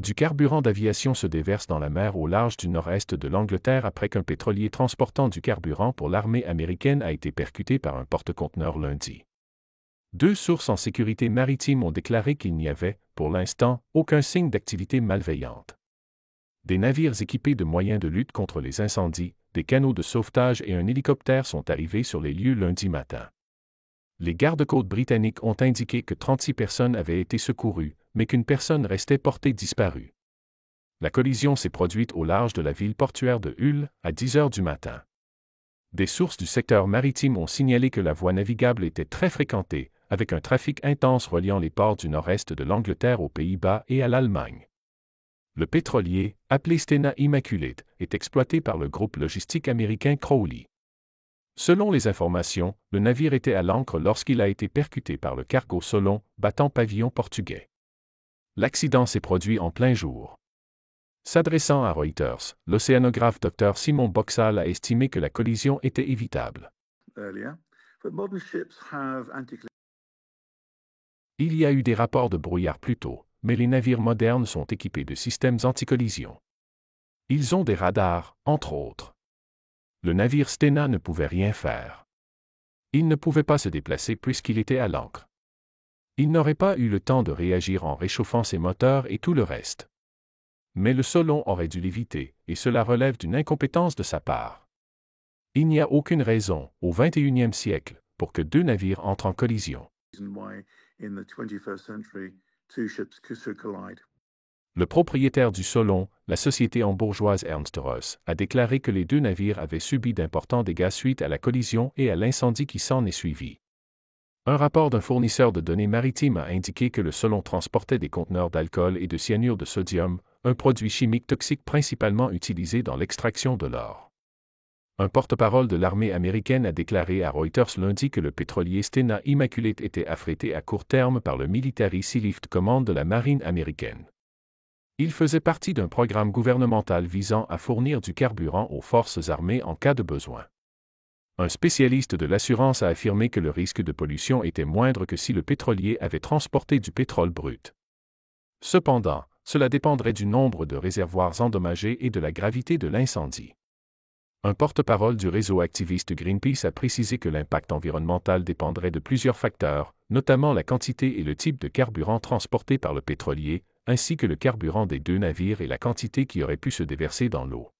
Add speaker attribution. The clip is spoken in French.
Speaker 1: Du carburant d'aviation se déverse dans la mer au large du nord-est de l'Angleterre après qu'un pétrolier transportant du carburant pour l'armée américaine a été percuté par un porte-conteneurs lundi. 2 sources en sécurité maritime ont déclaré qu'il n'y avait, pour l'instant, aucun signe d'activité malveillante. Des navires équipés de moyens de lutte contre les incendies, des canots de sauvetage et un hélicoptère sont arrivés sur les lieux lundi matin. Les gardes-côtes britanniques ont indiqué que 36 personnes avaient été secourues, mais qu'une personne restait portée disparue. La collision s'est produite au large de la ville portuaire de Hull, à 10 heures du matin. Des sources du secteur maritime ont signalé que la voie navigable était très fréquentée, avec un trafic intense reliant les ports du nord-est de l'Angleterre aux Pays-Bas et à l'Allemagne. Le pétrolier, appelé Stena Immaculate, est exploité par le groupe logistique américain Crowley. Selon les informations, le navire était à l'ancre lorsqu'il a été percuté par le cargo Solon, battant pavillon portugais. L'accident s'est produit en plein jour. S'adressant à Reuters, l'océanographe Dr Simon Boxall a estimé que la collision était évitable. Il y a eu des rapports de brouillard plus tôt, mais les navires modernes sont équipés de systèmes anti-collision. Ils ont des radars, entre autres. Le navire Stena ne pouvait rien faire. Il ne pouvait pas se déplacer puisqu'il était à l'ancre. Il n'aurait pas eu le temps de réagir en réchauffant ses moteurs et tout le reste. Mais le Solon aurait dû l'éviter, et cela relève d'une incompétence de sa part. Il n'y a aucune raison, au XXIe siècle, pour que 2 navires entrent en collision. Le propriétaire du Solon, la société hambourgeoise Ernst Ross, a déclaré que les 2 navires avaient subi d'importants dégâts suite à la collision et à l'incendie qui s'en est suivi. Un rapport d'un fournisseur de données maritimes a indiqué que le Solon transportait des conteneurs d'alcool et de cyanure de sodium, un produit chimique toxique principalement utilisé dans l'extraction de l'or. Un porte-parole de l'armée américaine a déclaré à Reuters lundi que le pétrolier Stena Immaculate était affrété à court terme par le Military Sealift Command de la marine américaine. Il faisait partie d'un programme gouvernemental visant à fournir du carburant aux forces armées en cas de besoin. Un spécialiste de l'assurance a affirmé que le risque de pollution était moindre que si le pétrolier avait transporté du pétrole brut. Cependant, cela dépendrait du nombre de réservoirs endommagés et de la gravité de l'incendie. Un porte-parole du réseau activiste Greenpeace a précisé que l'impact environnemental dépendrait de plusieurs facteurs, notamment la quantité et le type de carburant transporté par le pétrolier, ainsi que le carburant des 2 navires et la quantité qui aurait pu se déverser dans l'eau.